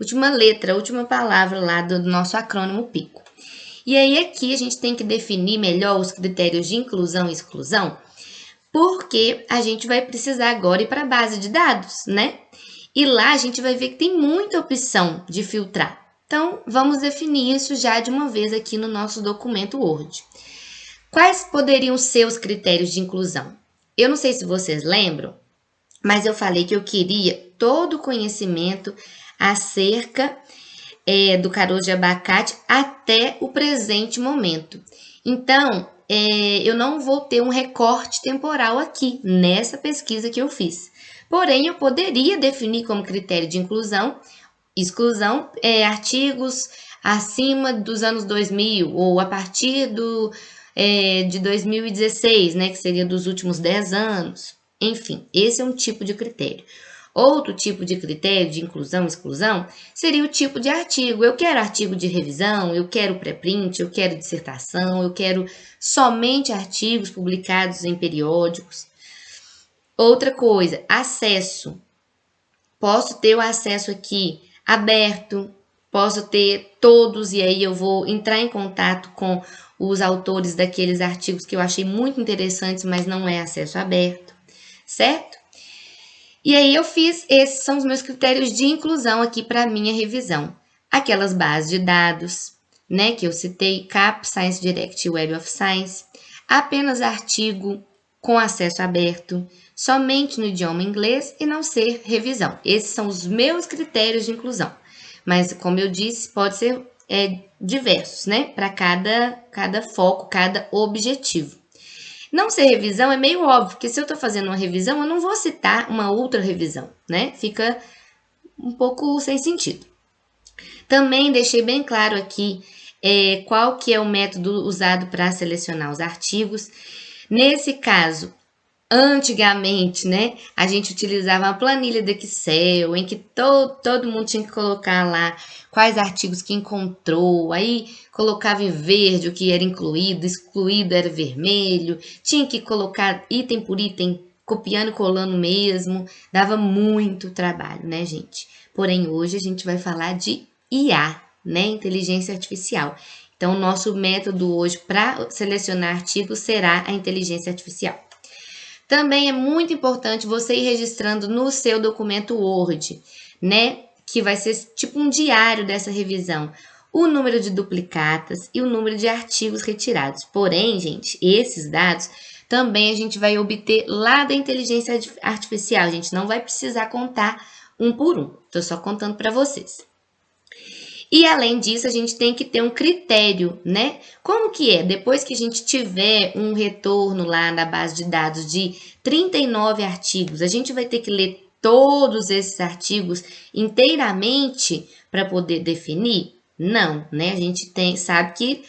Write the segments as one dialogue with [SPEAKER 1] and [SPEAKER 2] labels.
[SPEAKER 1] última letra, a última palavra lá do nosso acrônimo PICO. E aí aqui a gente tem que definir melhor os critérios de inclusão e exclusão, porque a gente vai precisar agora ir para a base de dados, né? E lá a gente vai ver que tem muita opção de filtrar. Então, vamos definir isso já de uma vez aqui no nosso documento Word. Quais poderiam ser os critérios de inclusão? Eu não sei se vocês lembram, mas eu falei que eu queria todo o conhecimento acerca do caroço de abacate até o presente momento. Então, eu não vou ter um recorte temporal aqui nessa pesquisa que eu fiz. Porém, eu poderia definir como critério de exclusão, artigos acima dos anos 2000 ou a partir de 2016, né, que seria dos últimos 10 anos. Enfim, esse é um tipo de critério. Outro tipo de critério de inclusão e exclusão seria o tipo de artigo. Eu quero artigo de revisão, eu quero pré-print, eu quero dissertação, eu quero somente artigos publicados em periódicos. Outra coisa, acesso. Posso ter o acesso aqui aberto, posso ter todos, e aí eu vou entrar em contato com os autores daqueles artigos que eu achei muito interessantes, mas não é acesso aberto, certo? E aí esses são os meus critérios de inclusão aqui para minha revisão. Aquelas bases de dados, né, que eu citei, CAP, Science Direct e Web of Science, apenas artigo com acesso aberto, somente no idioma inglês e não ser revisão. Esses são os meus critérios de inclusão. Mas, como eu disse, pode ser diversos, né, para cada foco, cada objetivo. Não ser revisão é meio óbvio, porque se eu estou fazendo uma revisão, eu não vou citar uma outra revisão, né? Fica um pouco sem sentido. Também deixei bem claro aqui qual que é o método usado para selecionar os artigos. Nesse caso, antigamente, né, a gente utilizava uma planilha do Excel, em que todo mundo tinha que colocar lá quais artigos que encontrou, aí colocava em verde o que era incluído, excluído era vermelho, tinha que colocar item por item, copiando e colando mesmo, dava muito trabalho, né, gente? Porém, hoje a gente vai falar de IA, né, inteligência artificial. Então, o nosso método hoje para selecionar artigos será a inteligência artificial. Também é muito importante você ir registrando no seu documento Word, né? Que vai ser tipo um diário dessa revisão. O número de duplicatas e o número de artigos retirados. Porém, gente, esses dados também a gente vai obter lá da inteligência artificial. A gente não vai precisar contar um por um. Estou só contando para vocês. E além disso, a gente tem que ter um critério, né? Como que é? Depois que a gente tiver um retorno lá na base de dados de 39 artigos, a gente vai ter que ler todos esses artigos inteiramente para poder definir? Não, né? A gente sabe que,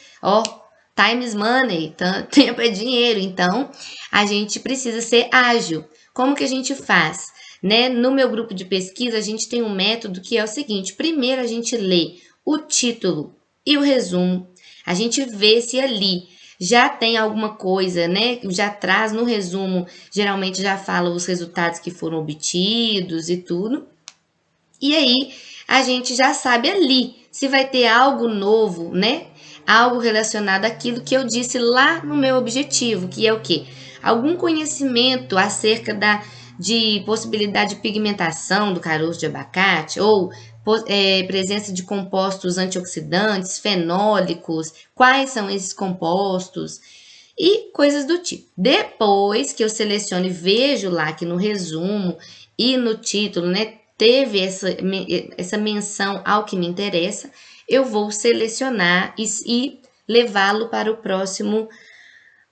[SPEAKER 1] time is money, tempo é dinheiro, então a gente precisa ser ágil. Como que a gente faz? Né? No meu grupo de pesquisa, a gente tem um método que é o seguinte: primeiro a gente lê o título e o resumo, a gente vê se ali já tem alguma coisa, né? Já traz no resumo, geralmente já fala os resultados que foram obtidos e tudo. E aí a gente já sabe ali se vai ter algo novo, né? Algo relacionado àquilo que eu disse lá no meu objetivo, que é o quê? Algum conhecimento acerca de possibilidade de pigmentação do caroço de abacate ou presença de compostos antioxidantes, fenólicos, quais são esses compostos e coisas do tipo. Depois que eu seleciono e vejo lá que no resumo e no título, né, teve essa menção ao que me interessa, eu vou selecionar e levá-lo para o próximo,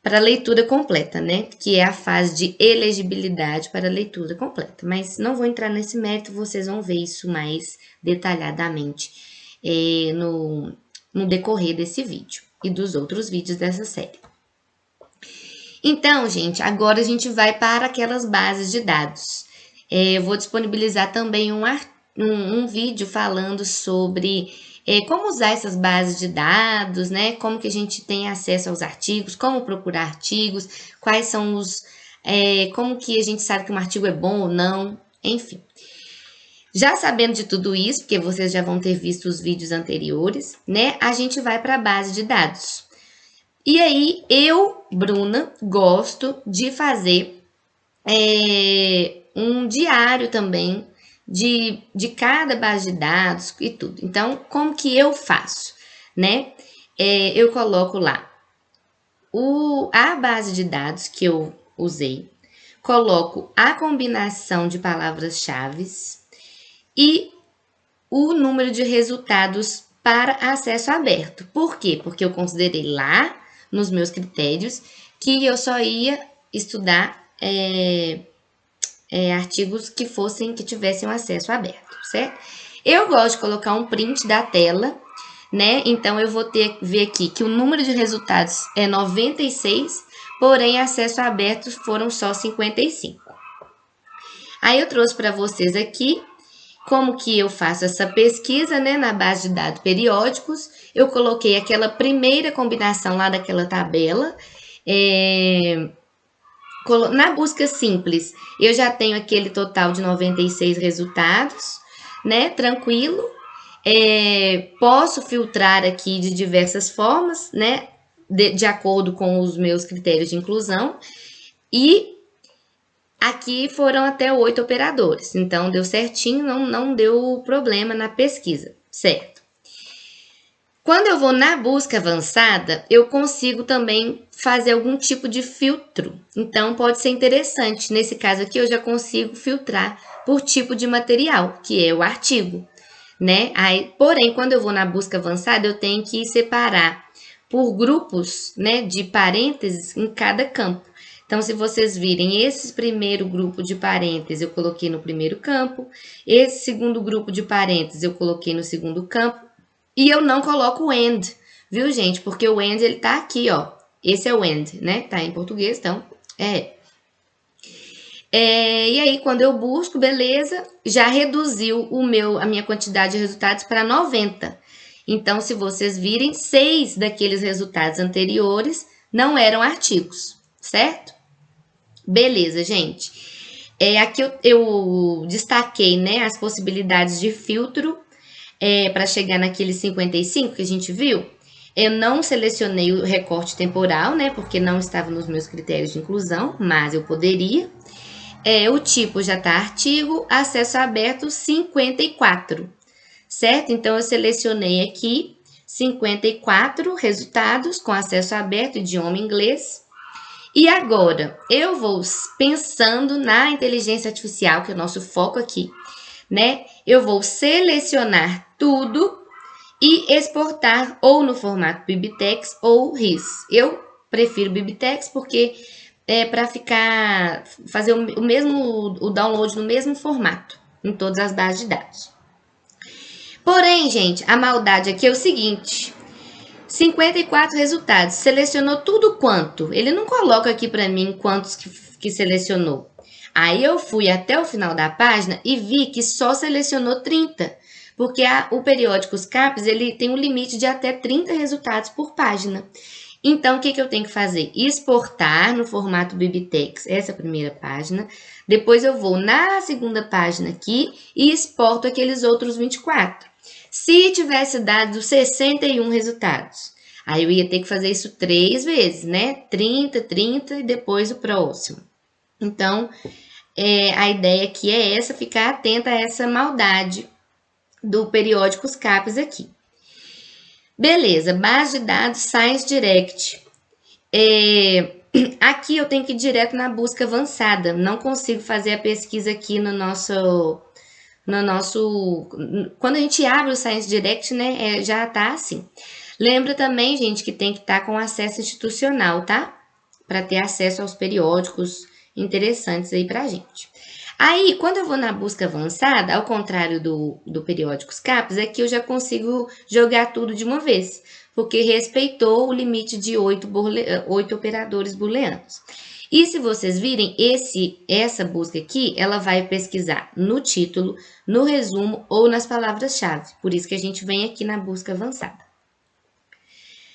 [SPEAKER 1] para a leitura completa, né? Que é a fase de elegibilidade para a leitura completa. Mas não vou entrar nesse mérito, vocês vão ver isso mais detalhadamente no decorrer desse vídeo e dos outros vídeos dessa série. Então, gente, agora a gente vai para aquelas bases de dados. Eu vou disponibilizar também um vídeo falando sobre como usar essas bases de dados, né? Como que a gente tem acesso aos artigos, como procurar artigos, quais são como que a gente sabe que um artigo é bom ou não, enfim. Já sabendo de tudo isso, porque vocês já vão ter visto os vídeos anteriores, né? A gente vai para a base de dados. E aí, eu, Bruna, gosto de fazer um diário também de cada base de dados e tudo. Então, como que eu faço, né? Eu coloco lá a base de dados que eu usei, coloco a combinação de palavras-chave e o número de resultados para acesso aberto. Por quê? Porque eu considerei lá nos meus critérios que eu só ia estudar artigos que tivessem um acesso aberto, certo? Eu gosto de colocar um print da tela, né? Então eu vou ver aqui que o número de resultados é 96, porém acesso aberto foram só 55. Aí eu trouxe para vocês aqui como que eu faço essa pesquisa, né, na base de dados periódicos. Eu coloquei aquela primeira combinação lá daquela tabela. Na busca simples, eu já tenho aquele total de 96 resultados, né, tranquilo. Posso filtrar aqui de diversas formas, né, de acordo com os meus critérios de inclusão. E aqui foram até 8 operadores, então deu certinho, não deu problema na pesquisa, certo? Quando eu vou na busca avançada, eu consigo também fazer algum tipo de filtro. Então, pode ser interessante. Nesse caso aqui, eu já consigo filtrar por tipo de material, que é o artigo, né? Aí, porém, quando eu vou na busca avançada, eu tenho que separar por grupos, né, de parênteses em cada campo. Então, se vocês virem esse primeiro grupo de parênteses, eu coloquei no primeiro campo. Esse segundo grupo de parênteses, eu coloquei no segundo campo. E eu não coloco o AND, viu, gente? Porque o AND, ele tá aqui, ó. Esse é o AND, né? Tá em português, então, e aí, quando eu busco, beleza, já reduziu a minha quantidade de resultados para 90. Então, se vocês virem, 6 daqueles resultados anteriores não eram artigos, certo? Beleza, gente. Aqui eu destaquei, né, as possibilidades de filtro para chegar naquele 55 que a gente viu. Eu não selecionei o recorte temporal, né, porque não estava nos meus critérios de inclusão, mas eu poderia. O tipo já está artigo, acesso aberto 54, certo? Então, eu selecionei aqui 54 resultados com acesso aberto, idioma inglês. E agora, eu vou pensando na inteligência artificial, que é o nosso foco aqui, né? Eu vou selecionar tudo e exportar ou no formato BibTeX ou RIS. Eu prefiro BibTeX porque para fazer o download no mesmo formato em todas as bases de dados. Porém, gente, a maldade aqui é o seguinte: 54 resultados. Selecionou tudo quanto? Ele não coloca aqui para mim quantos que selecionou. Aí eu fui até o final da página e vi que só selecionou 30, porque o Periódicos CAPES ele tem um limite de até 30 resultados por página. Então, o que eu tenho que fazer? Exportar no formato BibTeX essa primeira página. Depois eu vou na segunda página aqui e exporto aqueles outros 24. Se tivesse dado 61 resultados, aí eu ia ter que fazer isso 3 vezes, né? 30, 30 e depois o próximo. Então, a ideia aqui é essa, ficar atenta a essa maldade do Periódicos CAPES aqui. Beleza, base de dados Science Direct. Aqui eu tenho que ir direto na busca avançada. Não consigo fazer a pesquisa aqui no nosso... Quando a gente abre o Science Direct, né, já tá assim. Lembra também, gente, que tem que estar com acesso institucional, tá? Para ter acesso aos periódicos interessantes aí pra gente. Aí, quando eu vou na busca avançada, ao contrário do Periódicos CAPES, é que eu já consigo jogar tudo de uma vez, porque respeitou o limite de 8 operadores booleanos. E se vocês virem, essa busca aqui, ela vai pesquisar no título, no resumo ou nas palavras-chave. Por isso que a gente vem aqui na busca avançada.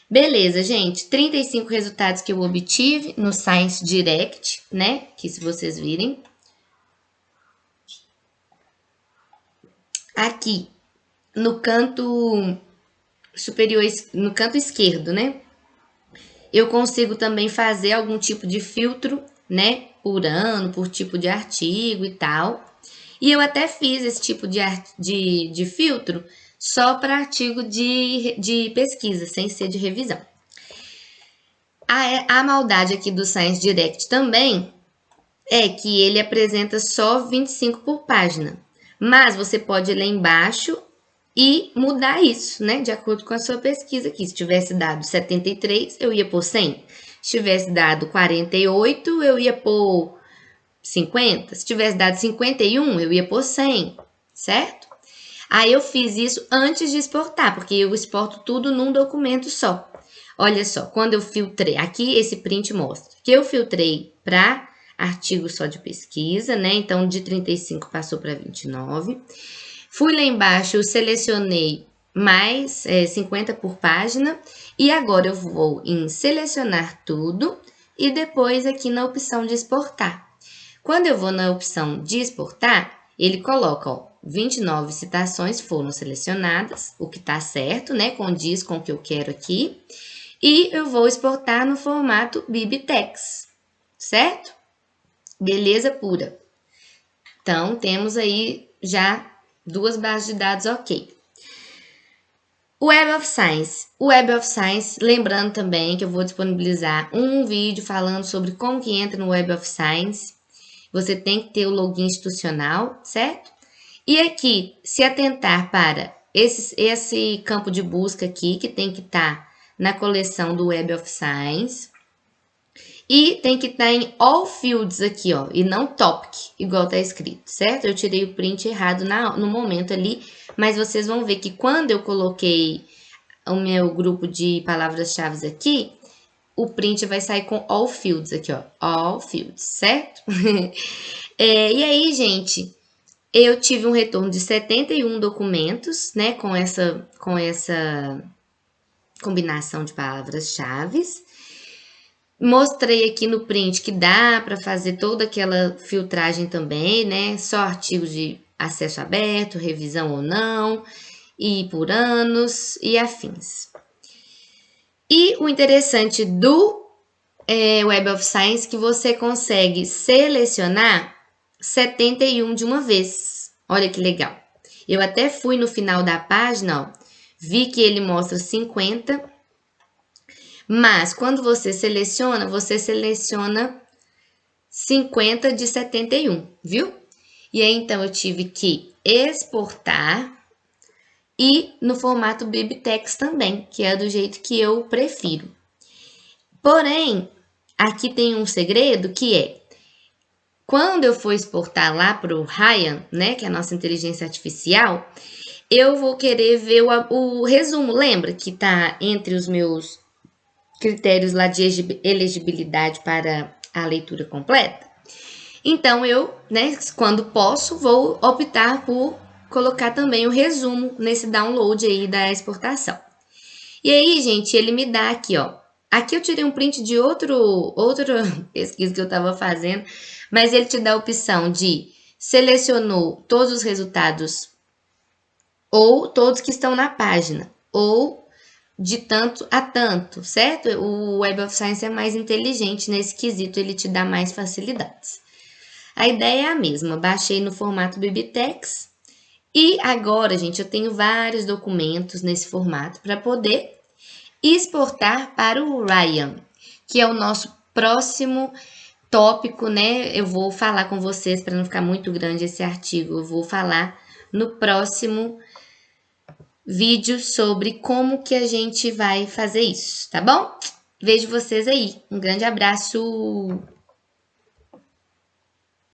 [SPEAKER 1] Beleza, gente. 35 resultados que eu obtive no Science Direct, né? Que se vocês virem. aqui no canto superior, no canto esquerdo, né? Eu consigo também fazer algum tipo de filtro, né? Por ano, por tipo de artigo e tal. E eu até fiz esse tipo de filtro só para artigo de pesquisa, sem ser de revisão. A maldade aqui do Science Direct também é que ele apresenta só 25 por página. Mas você pode ir lá embaixo e mudar isso, né? De acordo com a sua pesquisa aqui. Se tivesse dado 73, eu ia pôr 100. Se tivesse dado 48, eu ia pôr 50. Se tivesse dado 51, eu ia pôr 100, certo? Aí eu fiz isso antes de exportar, porque eu exporto tudo num documento só. Olha só, quando eu filtrei, aqui esse print mostra que eu filtrei para artigo só de pesquisa, né? Então de 35 passou para 29. Fui lá embaixo, eu selecionei mais 50 por página e agora eu vou em selecionar tudo e depois aqui na opção de exportar. Quando eu vou na opção de exportar, ele coloca, ó, 29 citações foram selecionadas, o que tá certo, né? Condiz com o que eu quero aqui. E eu vou exportar no formato BibTeX, certo? Beleza pura. Então, temos aí já 2 bases de dados ok. O Web of Science. O Web of Science, lembrando também que eu vou disponibilizar um vídeo falando sobre como que entra no Web of Science. Você tem que ter o login institucional, certo? E aqui, se atentar para esse campo de busca aqui, que tem que estar na coleção do Web of Science. E tem que estar em All Fields aqui, ó, e não Topic, igual tá escrito, certo? Eu tirei o print errado no momento ali, mas vocês vão ver que quando eu coloquei o meu grupo de palavras-chave aqui, o print vai sair com All Fields aqui, ó, All Fields, certo? E aí, gente, eu tive um retorno de 71 documentos, né, com essa combinação de palavras-chave. Mostrei aqui no print que dá para fazer toda aquela filtragem também, né? Só artigos de acesso aberto, revisão ou não, e por anos e afins. E o interessante do Web of Science é que você consegue selecionar 71 de uma vez. Olha que legal. Eu até fui no final da página, ó, vi que ele mostra 50. Mas quando você seleciona 50 de 71, viu? E aí então eu tive que exportar e no formato BibTeX também, que é do jeito que eu prefiro. Porém, aqui tem um segredo que é quando eu for exportar lá para o Ryan, né, que é a nossa inteligência artificial, eu vou querer ver o resumo. Lembra que tá entre os meus critérios lá de elegibilidade para a leitura completa? Então, eu, né, quando posso, vou optar por colocar também o resumo nesse download aí da exportação. E aí, gente, ele me dá aqui, ó. Aqui eu tirei um print de outra pesquisa que eu estava fazendo, mas ele te dá a opção de selecionou todos os resultados ou todos que estão na página, ou de tanto a tanto, certo? O Web of Science é mais inteligente nesse quesito, ele te dá mais facilidades. A ideia é a mesma, baixei no formato BibTeX e agora, gente, eu tenho vários documentos nesse formato para poder exportar para o Ryan, que é o nosso próximo tópico, né? Eu vou falar com vocês para não ficar muito grande esse artigo, eu vou falar no próximo vídeo sobre como que a gente vai fazer isso, tá bom? Vejo vocês aí. Um grande abraço!